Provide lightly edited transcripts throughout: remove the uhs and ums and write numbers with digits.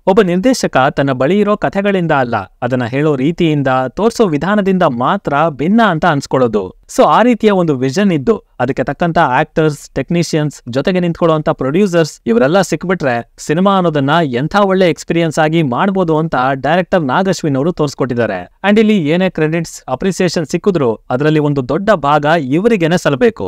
ಒಬ್ಬ ನಿರ್ದೇಶಕ ತನ್ನ ಬಳಿ ಇರೋ ಕಥೆಗಳಿಂದ ಅಲ್ಲ, ಅದನ್ನ ಹೇಳೋ ರೀತಿಯಿಂದ, ತೋರ್ಸೋ ವಿಧಾನದಿಂದ ಮಾತ್ರ ಭಿನ್ನ ಅಂತ ಅನ್ಸ್ಕೊಳ್ಳೋದು. ಸೊ ಆ ರೀತಿಯ ಒಂದು ವಿಷನ್ ಇದ್ದು ಅದಕ್ಕೆ ತಕ್ಕಂತ ಆಕ್ಟರ್ಸ್, ಟೆಕ್ನಿಷಿಯನ್ಸ್, ಜೊತೆಗೆ ನಿಂತ್ಕೊಳ್ಳುವಂತ ಪ್ರೊಡ್ಯೂಸರ್ಸ್ ಇವರೆಲ್ಲ ಸಿಕ್ಬಿಟ್ರೆ ಸಿನಿಮಾ ಅನ್ನೋದನ್ನ ಎಂಥ ಒಳ್ಳೆ ಎಕ್ಸ್ಪೀರಿಯನ್ಸ್ ಆಗಿ ಮಾಡ್ಬೋದು ಅಂತ ಡೈರೆಕ್ಟರ್ ನಾಗ್ ಅಶ್ವಿನ್ ಅವರು ತೋರಿಸ್ಕೊಟ್ಟಿದ್ದಾರೆ. ಅಂಡ್ ಇಲ್ಲಿ ಏನೇ ಕ್ರೆಡಿಟ್ಸ್, ಅಪ್ರಿಸಿಯೇಷನ್ ಸಿಕ್ಕಿದ್ರು ಅದರಲ್ಲಿ ಒಂದು ದೊಡ್ಡ ಭಾಗ ಇವರಿಗೇನೆ ಸಲ್ಲಬೇಕು.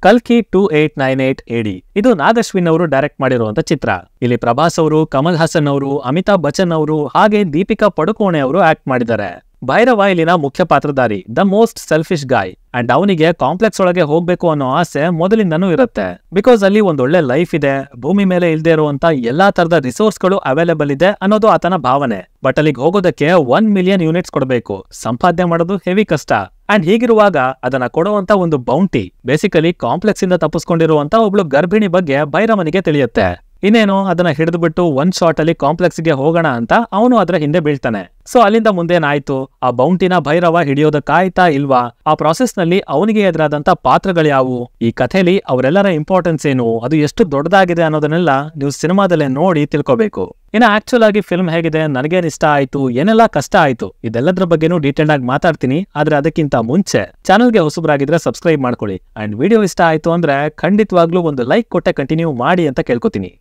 ಕಲ್ಕಿ 2898 AD ಇದು ನಾಗ್ ಅಶ್ವಿನ್ ಅವರು ಡೈರೆಕ್ಟ್ ಮಾಡಿರುವಂತ ಚಿತ್ರ. ಇಲ್ಲಿ ಪ್ರಭಾಸ್ ಅವರು, ಕಮಲ್ ಹಾಸನ್ ಅವರು, ಅಮಿತಾಬ್ ಬಚ್ಚನ್ ಅವರು ಹಾಗೆ ದೀಪಿಕಾ ಪಡುಕೋಣೆ ಅವರು ಆಕ್ಟ್ ಮಾಡಿದ್ದಾರೆ. ಭೈರವ ಇಲ್ಲಿನ ಮುಖ್ಯ ಪಾತ್ರಧಾರಿ, ದ ಮೋಸ್ಟ್ ಸೆಲ್ಫಿಶ್ ಗಾಯ್. ಅಂಡ್ ಅವನಿಗೆ ಕಾಂಪ್ಲೆಕ್ಸ್ ಒಳಗೆ ಹೋಗ್ಬೇಕು ಅನ್ನೋ ಆಸೆ ಮೊದಲಿಂದನೂ ಇರುತ್ತೆ. ಬಿಕಾಸ್ ಅಲ್ಲಿ ಒಂದೊಳ್ಳೆ ಲೈಫ್ ಇದೆ, ಭೂಮಿ ಮೇಲೆ ಇಲ್ದೇ ಇರುವಂತ ಎಲ್ಲಾ ತರದ ರಿಸೋರ್ಸ್ಗಳು ಅವೈಲೇಬಲ್ ಇದೆ ಅನ್ನೋದು ಆತನ ಭಾವನೆ. ಬಟ್ ಅಲ್ಲಿಗೆ ಹೋಗೋದಕ್ಕೆ 1 ಮಿಲಿಯನ್ ಯೂನಿಟ್ಸ್ ಕೊಡಬೇಕು, ಸಂಪಾದನೆ ಮಾಡೋದು ಹೆವಿ ಕಷ್ಟ. ಅಂಡ್ ಹೀಗಿರುವಾಗ ಅದನ್ನ ಕೊಡುವಂತ ಒಂದು ಬೌಂಟಿ, ಬೇಸಿಕಲಿ ಕಾಂಪ್ಲೆಕ್ಸ್ ಇಂದ ತಪ್ಪಿಸ್ಕೊಂಡಿರುವಂತ ಒಬ್ಳು ಗರ್ಭಿಣಿ ಬಗ್ಗೆ ಭೈರವನಿಗೆ ತಿಳಿಯುತ್ತೆ. ಇನ್ನೇನು ಅದನ್ನ ಹಿಡಿದ್ಬಿಟ್ಟು ಒಂದ್ ಶಾಟ್ ಅಲ್ಲಿ ಕಾಂಪ್ಲೆಕ್ಸ್ ಗೆ ಹೋಗೋಣ ಅಂತ ಅವನು ಅದರ ಹಿಂದೆ ಬೀಳ್ತಾನೆ. ಸೊ ಅಲ್ಲಿಂದ ಮುಂದೇನಾಯ್ತು, ಆ ಬೌಂಟಿನ ಭೈರವ ಹಿಡಿಯೋದಕ್ಕಾಯ್ತಾ ಇಲ್ವಾ, ಆ ಪ್ರಾಸೆಸ್ ನಲ್ಲಿ ಅವನಿಗೆ ಎದುರಾದಂತ ಪಾತ್ರಗಳ್ಯಾವು, ಈ ಕಥೆಲಿ ಅವರೆಲ್ಲರ ಇಂಪಾರ್ಟೆನ್ಸ್ ಏನು, ಅದು ಎಷ್ಟು ದೊಡ್ಡದಾಗಿದೆ ಅನ್ನೋದನ್ನೆಲ್ಲ ನೀವು ಸಿನಿಮಾದಲ್ಲೇ ನೋಡಿ ತಿಳ್ಕೋಬೇಕು. ಇನ್ನು ಆಕ್ಚುಲ್ ಆಗಿ ಫಿಲ್ಮ್ ಹೇಗಿದೆ, ನನಗೇನ್ ಇಷ್ಟ ಆಯ್ತು, ಏನೆಲ್ಲ ಕಷ್ಟ ಆಯ್ತು, ಇದೆಲ್ಲದ್ರ ಬಗ್ಗೆನೂ ಡೀಟೇಲ್ ಆಗಿ ಮಾತಾಡ್ತೀನಿ. ಆದ್ರೆ ಅದಕ್ಕಿಂತ ಮುಂಚೆ ಚಾನಲ್ಗೆ ಹೊಸಬರಾಗಿದ್ರೆ ಸಬ್ಸ್ಕ್ರೈಬ್ ಮಾಡ್ಕೊಳ್ಳಿ. ಅಂಡ್ ವಿಡಿಯೋ ಇಷ್ಟ ಆಯ್ತು ಅಂದ್ರೆ ಖಂಡಿತವಾಗ್ಲೂ ಒಂದು ಲೈಕ್ ಕೊಟ್ಟೆ ಕಂಟಿನ್ಯೂ ಮಾಡಿ ಅಂತ ಕೇಳ್ಕೊತೀನಿ.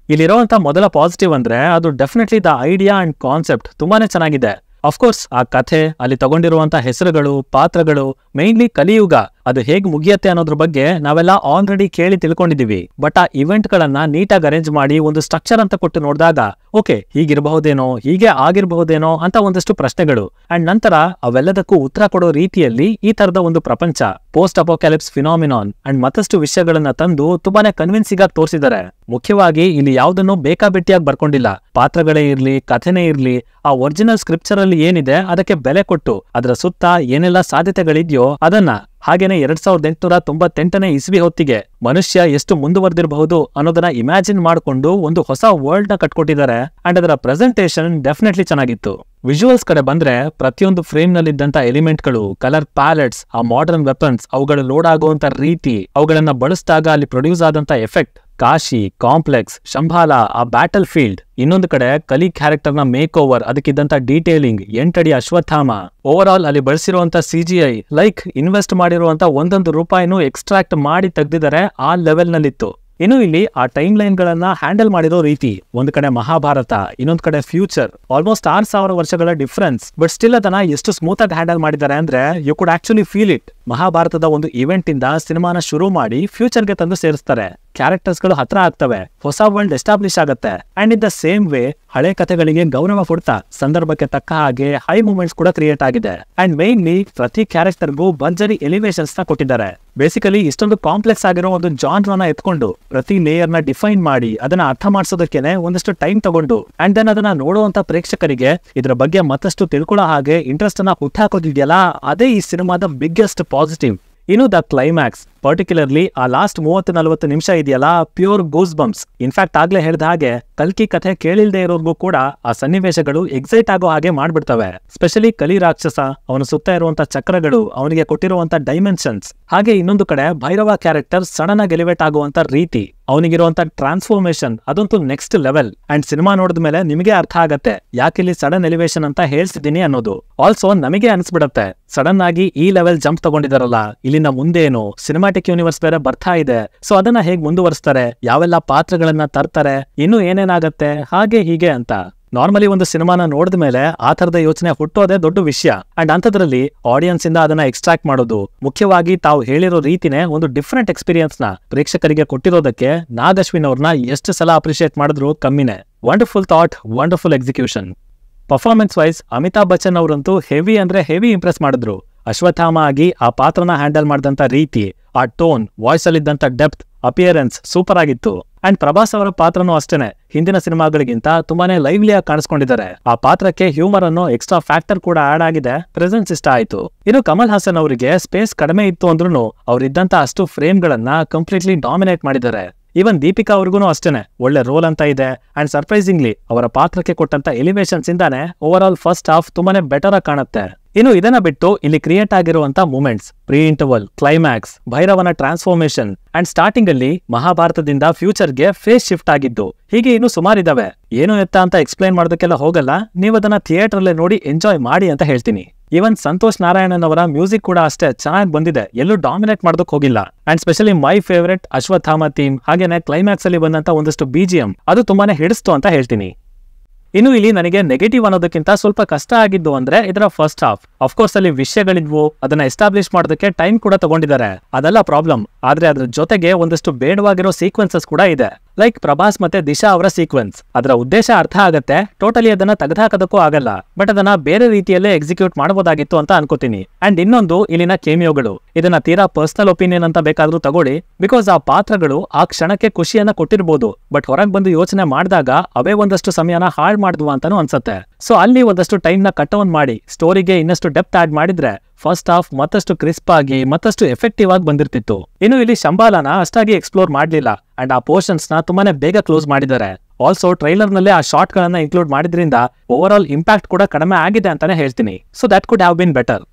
ಇಲ್ಲಿರುವಂತ ಮೊದಲ ಪಾಸಿಟಿವ್ ಅಂದ್ರೆ ಅದು definitely the idea and concept ತುಂಬಾನೇ ಚೆನ್ನಾಗಿದೆ. ಅಫ್ಕೋರ್ಸ್ ಆ ಕಥೆ, ಅಲ್ಲಿ ತಗೊಂಡಿರುವಂತ ಹೆಸರುಗಳು, ಪಾತ್ರಗಳು, ಮೇನ್ಲಿ ಕಲಿಯುಗ ಅದು ಹೇಗ್ ಮುಗಿಯತ್ತೆ ಅನ್ನೋದ್ರ ಬಗ್ಗೆ ನಾವೆಲ್ಲ ಆಲ್ರೆಡಿ ಕೇಳಿ ತಿಳ್ಕೊಂಡಿದೀವಿ. ಬಟ್ ಆ ಇವೆಂಟ್ ಗಳನ್ನ ನೀಟಾಗಿ ಅರೇಂಜ್ ಮಾಡಿ ಒಂದು ಸ್ಟ್ರಕ್ಚರ್ ಅಂತ ಕೊಟ್ಟು ನೋಡಿದಾಗ ಓಕೆ ಹೀಗಿರಬಹುದೇನೋ, ಹೀಗೆ ಆಗಿರಬಹುದೇನೋ ಅಂತ ಒಂದಷ್ಟು ಪ್ರಶ್ನೆಗಳು. ಅಂಡ್ ನಂತರ ಅವೆಲ್ಲದಕ್ಕೂ ಉತ್ತರ ಕೊಡೋ ರೀತಿಯಲ್ಲಿ ಈ ತರದ ಒಂದು ಪ್ರಪಂಚ, ಪೋಸ್ಟ್ ಅಪೋಕ್ಯಾಲಿಪ್ಸ್ ಫಿನಾಮಿನಾನ್ ಅಂಡ್ ಮತ್ತಷ್ಟು ವಿಷಯಗಳನ್ನ ತಂದು ತುಂಬಾನೇ ಕನ್ವಿನ್ಸಿಂಗ್ ಆಗಿ ತೋರಿಸಿದ್ದಾರೆ. ಮುಖ್ಯವಾಗಿ ಇಲ್ಲಿ ಯಾವುದನ್ನು ಬೇಕಾಬಿಟ್ಟಿಯಾಗಿ ಬರ್ಕೊಂಡಿಲ್ಲ. ಪಾತ್ರಗಳೇ ಇರ್ಲಿ, ಕಥೆನೇ ಇರ್ಲಿ, ಆ ಒರಿಜಿನಲ್ ಸ್ಕ್ರಿಪ್ಚರ್ ಅಲ್ಲಿ ಏನಿದೆ ಅದಕ್ಕೆ ಬೆಲೆ ಕೊಟ್ಟು ಅದರ ಸುತ್ತ ಏನೆಲ್ಲ ಸಾಧ್ಯತೆಗಳಿದೆಯೋ ಅದನ್ನ, ಹಾಗೇನೆ 2898ನೇ ಇಸ್ವಿ ಹೊತ್ತಿಗೆ ಮನುಷ್ಯ ಎಷ್ಟು ಮುಂದುವರೆದಿರಬಹುದು ಅನ್ನೋದನ್ನ ಇಮ್ಯಾಜಿನ್ ಮಾಡ್ಕೊಂಡು ಒಂದು ಹೊಸ ವರ್ಲ್ಡ್ ನ ಕಟ್ಕೊಟ್ಟಿದ್ದಾರೆ. ಅಂಡ್ ಅದರ ಪ್ರೆಸೆಂಟೇಶನ್ ಡೆಫಿನೆಟ್ಲಿ ಚೆನ್ನಾಗಿತ್ತು. ವಿಜುವಲ್ಸ್ ಕಡೆ ಬಂದ್ರೆ ಪ್ರತಿಯೊಂದು ಫ್ರೇಮ್ ನಲ್ಲಿದ್ದಂತ ಎಲಿಮೆಂಟ್ಗಳು, ಕಲರ್ ಪ್ಯಾಲೆಟ್ಸ್, ಆ ಮಾಡರ್ನ್ ವೆಪನ್ಸ್, ಅವುಗಳು ಲೋಡ್ ಆಗುವಂತ ರೀತಿ, ಅವುಗಳನ್ನ ಬಳಸಿದಾಗ ಅಲ್ಲಿ ಪ್ರೊಡ್ಯೂಸ್ ಆದಂತ ಎಫೆಕ್ಟ್, ಕಾಶಿ, ಕಾಂಪ್ಲೆಕ್ಸ್, ಶಂಭಾಲ, ಆ ಬ್ಯಾಟಲ್ ಫೀಲ್ಡ್, ಇನ್ನೊಂದು ಕಡೆ ಕಲಿ ಕ್ಯಾರೆಕ್ಟರ್ ನ ಮೇಕ್ ಓವರ್, ಅದಕ್ಕಿದ್ದಂತ ಡೀಟೇಲಿಂಗ್, 8 ಅಡಿ ಅಶ್ವತ್ಥಾಮ, ಓವರ್ ಆಲ್ ಅಲ್ಲಿ ಬಳಸಿರುವಂತ CGI, ಲೈಕ್ ಇನ್ವೆಸ್ಟ್ ಮಾಡಿರುವಂತ ಒಂದೊಂದು ರೂಪಾಯಿನೂ ಎಕ್ಸ್ಟ್ರಾಕ್ಟ್ ಮಾಡಿ ತೆಗ್ದಿದ್ದಾರೆ, ಆ ಲೆವೆಲ್ ನಲ್ಲಿತ್ತು. ಇನ್ನು ಇಲ್ಲಿ ಆ ಟೈಮ್ ಲೈನ್ ಗಳನ್ನ ಹ್ಯಾಂಡಲ್ ಮಾಡಿರೋ ರೀತಿ, ಒಂದ್ ಕಡೆ ಮಹಾಭಾರತ, ಇನ್ನೊಂದ್ ಕಡೆ ಫ್ಯೂಚರ್, ಆಲ್ಮೋಸ್ಟ್ 6000 ವರ್ಷಗಳ ಡಿಫರೆನ್ಸ್. ಬಟ್ ಸ್ಟಿಲ್ ಅದನ್ನ ಎಷ್ಟು ಸ್ಮೂತ್ ಆಗಿ ಹ್ಯಾಂಡಲ್ ಮಾಡಿದ್ದಾರೆ ಅಂದ್ರೆ you could actually feel it. ಮಹಾಭಾರತದ ಒಂದು ಇವೆಂಟ್ ಇಂದ ಸಿನಿಮಾನ ಶುರು ಮಾಡಿ ಫ್ಯೂಚರ್ಗೆ ತಂದು ಸೇರಿಸ್ತಾರೆ. ಕ್ಯಾರೆಕ್ಟರ್ಸ್ ಗಳು ಹತ್ರ ಆಗ್ತವೆ, ಹೊಸ ವರ್ಲ್ಡ್ ಎಸ್ಟಾಬ್ಲಿಷ್ ಆಗುತ್ತೆ. And in the same way ಹಳೆ ಕಥೆಗಳಿಗೆ ಗೌರವ ಕೊಡ್ತಾ ಸಂದರ್ಭಕ್ಕೆ ತಕ್ಕ ಹಾಗೆ ಹೈ ಮೂಮೆಂಟ್ಸ್ ಕೂಡ ಕ್ರಿಯೇಟ್ ಆಗಿದೆ. ಅಂಡ್ ಮೇನ್ಲಿ ಪ್ರತಿ ಕ್ಯಾರೆಕ್ಟರ್ಗೂ ಭರ್ಜರಿ ಎಲಿವೇಶನ್ಸ್ ನ ಕೊಟ್ಟಿದ್ದಾರೆ. ಬೇಸಿಕಲಿ ಇಷ್ಟೊಂದು ಕಾಂಪ್ಲೆಕ್ಸ್ ಆಗಿರೋ ಒಂದು ಜಾನ್ರನ್ನ ಎತ್ಕೊಂಡು ಪ್ರತಿ ಲೇಯರ್ ನ ಡಿಫೈನ್ ಮಾಡಿ ಅದನ್ನ ಅರ್ಥ ಮಾಡಿಸೋದಕ್ಕೇನೆ ಒಂದಷ್ಟು ಟೈಮ್ ತಗೊಂಡು ಅಂಡ್ ದೆನ್ ಅದನ್ನ ನೋಡುವಂತ ಪ್ರೇಕ್ಷಕರಿಗೆ ಇದ್ರ ಬಗ್ಗೆ ಮತ್ತಷ್ಟು ತಿಳ್ಕೊಳ್ಳೋ ಹಾಗೆ ಇಂಟ್ರೆಸ್ಟ್ ಅನ್ನ ಹುಟ್ಟಾಕೋದಿದೆಯಲ್ಲ, ಅದೇ ಈ ಸಿನಿಮಾದ ಬಿಗ್ಗೆಸ್ಟ್ ಪಾಸಿಟಿವ್. ಇನ್ನು ದ ಕ್ಲೈಮ್ಯಾಕ್ಸ್, ಪರ್ಟಿಕ್ಯುಲರ್ಲಿ ಆ ಲಾಸ್ಟ್ 30-40 ನಿಮಿಷ ಇದೆಯಲ್ಲ, ಪ್ಯೂರ್ ಗೂಸ್ ಬಂಪ್ಸ್. ಇನ್ಫ್ಯಾಕ್ಟ್ ಆಗ್ಲೇ ಹೇಳಿದ ಹಾಗೆ ಕಲ್ಕಿ ಕಥೆ ಕೇಳಿಲ್ದೇ ಇರೋರ್ಗೂ ಕೂಡ ಆ ಸನ್ನಿವೇಶಗಳು ಎಕ್ಸೈಟ್ ಆಗೋ ಹಾಗೆ ಮಾಡ್ಬಿಡ್ತವೆ. ಸ್ಪೆಷಲಿ ಕಲಿ ರಾಕ್ಷಸ, ಅವನ ಸುತ್ತ ಇರುವಂತ ಚಕ್ರಗಳು, ಅವನಿಗೆ ಕೊಟ್ಟಿರುವಂತ ಡೈಮೆನ್ಷನ್ಸ್, ಹಾಗೆ ಇನ್ನೊಂದು ಕಡೆ ಭೈರವ ಕ್ಯಾರೆಕ್ಟರ್ ಸಡನ್ ಆಗಿ ಎಲಿವೇಟ್ ಆಗುವಂತ ರೀತಿ, ಅವನಿಗಿರುವಂತ ಟ್ರಾನ್ಸ್ಫಾರ್ಮೇಶನ್ ಅದಂತೂ ನೆಕ್ಸ್ಟ್ ಲೆವೆಲ್. ಅಂಡ್ ಸಿನಿಮಾ ನೋಡಿದ ಮೇಲೆ ನಿಮಗೆ ಅರ್ಥ ಆಗತ್ತೆ ಯಾಕಿಲ್ಲಿ ಸಡನ್ ಎಲಿವೇಶನ್ ಅಂತ ಹೇಳ್ಸಿದೀನಿ ಅನ್ನೋದು. ಆಲ್ಸೋ ನಮಗೆ ಅನ್ಸ್ಬಿಡತ್ತೆ ಸಡನ್ ಆಗಿ ಈ ಲೆವೆಲ್ ಜಂಪ್ ತಗೊಂಡಿದಾರಲ್ಲ, ಇಲ್ಲಿನ ಮುಂದೇನು ಸಿನಿಮಾಟಿಕ್ ಯೂನಿವರ್ಸ್ ಬೇರೆ ಬರ್ತಾ ಇದೆ, ಸೊ ಅದನ್ನ ಹೇಗ್ ಮುಂದುವರಿಸ್ತಾರೆ, ಯಾವೆಲ್ಲ ಪಾತ್ರಗಳನ್ನ ತರ್ತಾರೆ, ಇನ್ನು ಏನೇನಾಗತ್ತೆ, ಹಾಗೆ ಹೀಗೆ ಅಂತ. ನಾರ್ಮಲಿ ಒಂದು ಸಿನಿಮಾನ ನೋಡಿದ ಮೇಲೆ ಆ ತರದ ಯೋಚನೆ ಹುಟ್ಟೋದೇ ದೊಡ್ಡ ವಿಷಯ. ಅಂಡ್ ಅಂಥದ್ರಲ್ಲಿ ಆಡಿಯನ್ಸ್ ಇಂದ ಅದನ್ನ ಎಕ್ಸ್ಟ್ರಾಕ್ಟ್ ಮಾಡೋದು, ಮುಖ್ಯವಾಗಿ ತಾವು ಹೇಳಿರೋ ರೀತಿನೇ ಒಂದು ಡಿಫ್ರೆಂಟ್ ಎಕ್ಸ್ಪೀರಿಯನ್ಸ್ ನ ಪ್ರೇಕ್ಷಕರಿಗೆ ಕೊಟ್ಟಿರೋದಕ್ಕೆ ನಾಗ್ ಅಶ್ವಿನ್ ಅವ್ರನ್ನ ಎಷ್ಟು ಸಲ ಅಪ್ರಿಶಿಯೇಟ್ ಮಾಡಿದ್ರು ಕಮ್ಮಿನೇ. Wonderful thought, wonderful execution. Performance wise Amitabh Bachchan ಅವರಂತೂ ಹೆವಿ ಅಂದ್ರೆ ಹೆವಿ ಇಂಪ್ರೆಸ್ ಮಾಡಿದ್ರು. ಅಶ್ವತ್ಥಾಮ ಆಗಿ ಆ ಪಾತ್ರನ ಹ್ಯಾಂಡಲ್ ಮಾಡಿದಂತ ರೀತಿ, ಆ ಟೋನ್, ವಾಯ್ಸ್ ಅಲ್ಲಿದ್ದಂತ ಡೆಪ್ತ್, ಅಪಿಯರೆನ್ಸ್ ಸೂಪರ್ ಆಗಿತ್ತು. ಅಂಡ್ ಪ್ರಭಾಸ್ ಅವರ ಪಾತ್ರನೂ ಅಷ್ಟೇನೆ ಹಿಂದಿನ ಸಿನಿಮಾಗಳಿಗಿಂತ ತುಂಬಾನೇ ಲೈವ್ಲಿ ಆಗಿ ಕಾಣಿಸ್ಕೊಂಡಿದ್ದಾರೆ. ಆ ಪಾತ್ರಕ್ಕೆ ಹ್ಯೂಮರ್ ಅನ್ನೋ ಎಕ್ಸ್ಟ್ರಾ ಫ್ಯಾಕ್ಟರ್ ಕೂಡ ಆಡ್ ಆಗಿದೆ, ಪ್ರೆಸೆನ್ಸ್ ಇಷ್ಟ ಆಯ್ತು. ಇನ್ನು ಕಮಲ್ ಹಾಸನ್ ಅವರಿಗೆ ಸ್ಪೇಸ್ ಕಡಿಮೆ ಇತ್ತು ಅಂದ್ರೂ ಅವ್ರಿದ್ದಂತ ಅಷ್ಟು ಫ್ರೇಮ್ ಗಳನ್ನ ಕಂಪ್ಲೀಟ್ಲಿ ಡಾಮಿನೇಟ್ ಮಾಡಿದ್ದಾರೆ. ಈವನ್ ದೀಪಿಕಾ ಅವ್ರಿಗೂ ಅಷ್ಟೇನೆ ಒಳ್ಳೆ ರೋಲ್ ಅಂತ ಇದೆ. ಅಂಡ್ ಸರ್ಪ್ರೈಸಿಂಗ್ಲಿ ಅವರ ಪಾತ್ರಕ್ಕೆ ಕೊಟ್ಟಂತ ಎಲಿವೇಶನ್ಸ್ ಇಂದಾನೆ ಓವರ್ ಆಲ್ ಫಸ್ಟ್ ಹಾಫ್ ತುಂಬಾನೇ ಬೆಟರ್ ಆಗಿ ಕಾಣುತ್ತೆ. ಇನ್ನು ಇದನ್ನ ಬಿಟ್ಟು ಇಲ್ಲಿ ಕ್ರಿಯೇಟ್ ಆಗಿರುವಂತ ಮೂಮೆಂಟ್ಸ್, ಪ್ರೀ ಇಂಟರ್ವಲ್, ಕ್ಲೈಮ್ಯಾಕ್ಸ್, ಭೈರವನ ಟ್ರಾನ್ಸ್ಫಾರ್ಮೇಶನ್ ಅಂಡ್ ಸ್ಟಾರ್ಟಿಂಗ್ ಅಲ್ಲಿ ಮಹಾಭಾರತದಿಂದ ಫ್ಯೂಚರ್ಗೆ ಫೇಸ್ ಶಿಫ್ಟ್ ಆಗಿದ್ದು, ಹೀಗೆ ಇನ್ನು ಸುಮಾರಿದಾವೆ. ಏನು ಎತ್ತ ಅಂತ ಎಕ್ಸ್ಪ್ಲೈನ್ ಮಾಡೋದಕ್ಕೆಲ್ಲ ಹೋಗಲ್ಲ, ನೀವು ಅದನ್ನ ಥಿಯೇಟರ್ ಅಲ್ಲೇ ನೋಡಿ ಎಂಜಾಯ್ ಮಾಡಿ ಅಂತ ಹೇಳ್ತೀನಿ. ಈವನ್ ಸಂತೋಷ್ ನಾರಾಯಣನ್ ಅವರ ಮ್ಯೂಸಿಕ್ ಕೂಡ ಅಷ್ಟೇ ಚೆನ್ನಾಗಿ ಬಂದಿದೆ, ಎಲ್ಲೂ ಡಾಮಿನೇಟ್ ಮಾಡೋದಕ್ಕೆ ಹೋಗಿಲ್ಲ. And specially my favourite Ashwatthama theme ಹಾಗೇನೆ ಕ್ಲೈಮ್ಯಾಕ್ಸ್ ಅಲ್ಲಿ ಬಂದಂತ ಒಂದಷ್ಟು BGM ಅದು ತುಂಬಾನೇ ಹಿಡಿಸ್ತು ಅಂತ ಹೇಳ್ತೀನಿ. ಇನ್ನು ಇಲ್ಲಿ ನನಗೆ ನೆಗೆಟಿವ್ ಅನ್ನೋದಕ್ಕಿಂತ ಸ್ವಲ್ಪ ಕಷ್ಟ ಆಗಿದ್ದು ಅಂದ್ರೆ ಇದರ ಫಸ್ಟ್ ಹಾಫ್. ಅಫ್ಕೋರ್ಸ್ ಅಲ್ಲಿ ವಿಷಯಗಳಿದ್ವು, ಅದನ್ನ ಎಸ್ಟಾಬ್ಲಿಷ್ ಮಾಡೋದಕ್ಕೆ ಟೈಮ್ ಕೂಡ ತಗೊಂಡಿದ್ದಾರೆ, ಅದೆಲ್ಲ ಪ್ರಾಬ್ಲಮ್. ಆದ್ರೆ ಅದ್ರ ಜೊತೆಗೆ ಒಂದಷ್ಟು ಬೇಡವಾಗಿರೋ ಸೀಕ್ವೆನ್ಸಸ್ ಕೂಡ ಇದೆ, ಲೈಕ್ ಪ್ರಭಾಸ್ ಮತ್ತೆ ದಿಶಾ ಅವರ ಸೀಕ್ವೆನ್ಸ್. ಅದರ ಉದ್ದೇಶ ಅರ್ಥ ಆಗತ್ತೆ, ಟೋಟಲಿ ಅದನ್ನ ತೆಗೆದುಹಾಕೋದಕ್ಕೂ ಆಗಲ್ಲ, ಬಟ್ ಅದನ್ನ ಬೇರೆ ರೀತಿಯಲ್ಲೇ ಎಕ್ಸಿಕ್ಯೂಟ್ ಮಾಡಬಹುದಾಗಿತ್ತು ಅಂತ ಅನ್ಕೋತೀನಿ. ಅಂಡ್ ಇನ್ನೊಂದು ಇಲ್ಲಿನ ಕೇಮಿಯೋಗಳು, ಇದನ್ನ ತೀರಾ ಪರ್ಸನಲ್ ಒಪಿನಿಯನ್ ಅಂತ ಬೇಕಾದ್ರೂ ತಗೊಳ್ಳಿ, ಬಿಕಾಸ್ ಆ ಪಾತ್ರಗಳು ಆ ಕ್ಷಣಕ್ಕೆ ಖುಷಿಯನ್ನ ಕೊಟ್ಟಿರ್ಬೋದು, ಬಟ್ ಹೊರಗೆ ಬಂದು ಯೋಚನೆ ಮಾಡಿದಾಗ ಅವೇ ಒಂದಷ್ಟು ಸಮಯನ ಹಾಳು ಮಾಡಿದ್ವಾ ಅಂತಾನು ಅನ್ಸತ್ತೆ. ಸೊ ಅಲ್ಲಿ ಒಂದಷ್ಟು ಟೈಮ್ ನ ಕಟ್ ಆನ್ ಮಾಡಿ ಸ್ಟೋರಿಗೆ ಇನ್ನಷ್ಟು ಡೆಪ್ತ್ ಆಡ್ ಮಾಡಿದ್ರೆ ಫಸ್ಟ್ ಹಾಫ್ ಮತ್ತಷ್ಟು ಕ್ರಿಸ್ಪ್ ಆಗಿ ಮತ್ತಷ್ಟು ಎಫೆಕ್ಟಿವ್ ಆಗಿ ಬಂದಿರ್ತಿತ್ತು. ಇನ್ನು ಇಲ್ಲಿ ಶಂಬಾಲನ ಅಷ್ಟಾಗಿ ಎಕ್ಸ್ಪ್ಲೋರ್ ಮಾಡ್ಲಿಲ್ಲ, ಅಂಡ್ ಆ ಪೋರ್ಷನ್ಸ್ ನ ತುಂಬಾನೇ ಬೇಗ ಕ್ಲೋಸ್ ಮಾಡಿದ್ದಾರೆ. ಆಲ್ಸೋ ಟ್ರೈಲರ್ ನಲ್ಲಿ ಆ ಶಾರ್ಟ್ ಗಳನ್ನ ಇನ್ಕ್ಲೂಡ್ ಮಾಡಿದ್ರಿಂದ ಓವರ್ ಆಲ್ ಇಂಪ್ಯಾಕ್ಟ್ ಕೂಡ ಕಡಿಮೆ ಆಗಿದೆ ಅಂತಾನೆ ಹೇಳ್ತೀನಿ. So that could have been better.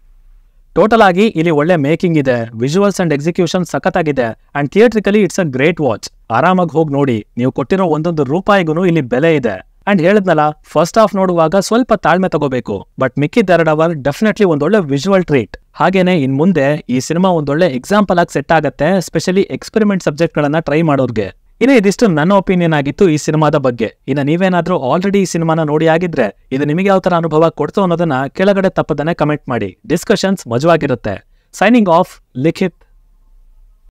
Total ಆಗಿ ಇಲ್ಲಿ ಒಳ್ಳೆ ಮೇಕಿಂಗ್ ಇದೆ, ವಿಜುವಲ್ಸ್ ಅಂಡ್ ಎಕ್ಸಿಕ್ಯೂಷನ್ ಸಖತ್ತಾಗಿದೆ, and theatrically it's a great watch. ಆರಾಮಾಗಿ ಹೋಗಿ ನೋಡಿ, ನೀವು ಕೊಟ್ಟಿರೋ ಒಂದೊಂದು ರೂಪಾಯಿಗೂ ಇಲ್ಲಿ ಬೆಲೆ ಇದೆ. ಅಂಡ್ ಹೇಳಿದ್ನಲ್ಲ, ಫಸ್ಟ್ ಹಾಫ್ ನೋಡುವಾಗ ಸ್ವಲ್ಪ ತಾಳ್ಮೆ ತಗೋಬೇಕು, ಬಟ್ ಮಿಕ್ಕಿದ 2 ಅವರ್ ಡೆಫಿನೆಟ್ಲಿ ಒಂದೊಳ್ಳೆ ವಿಜುವಲ್ ಟ್ರೀಟ್. ಹಾಗೇನೆ ಇನ್ ಮುಂದೆ ಈ ಸಿನಿಮಾ ಒಂದೊಳ್ಳೆ ಎಕ್ಸಾಂಪಲ್ ಆಗಿ ಸೆಟ್ ಆಗತ್ತೆ, ಸ್ಪೆಷಲಿ ಎಕ್ಸ್ಪೆರಿಮೆಂಟ್ ಸಬ್ಜೆಕ್ಟ್ ಗಳನ್ನ ಟ್ರೈ ಮಾಡೋರ್ಗೆ. ಇನ್ನು ಇದಿಷ್ಟು ನನ್ನ ಒಪಿನಿಯನ್ ಆಗಿತ್ತು ಈ ಸಿನಿಮಾದ ಬಗ್ಗೆ. ಇನ್ನು ನೀವೇನಾದ್ರೂ ಆಲ್ರೆಡಿ ಈ ಸಿನಿಮಾನ ನೋಡಿ ಆಗಿದ್ರೆ ಇದು ನಿಮಗೆ ಯಾವ ತರ ಅನುಭವ ಕೊಡ್ತು ಅನ್ನೋದನ್ನ ಕೆಳಗಡೆ ತಪ್ಪದನೆ ಕಮೆಂಟ್ ಮಾಡಿ. ಡಿಸ್ಕಷನ್ಸ್ ಮಜವಾಗಿರುತ್ತೆ. ಸೈನಿಂಗ್ ಆಫ್, ಲಿಖಿತ್.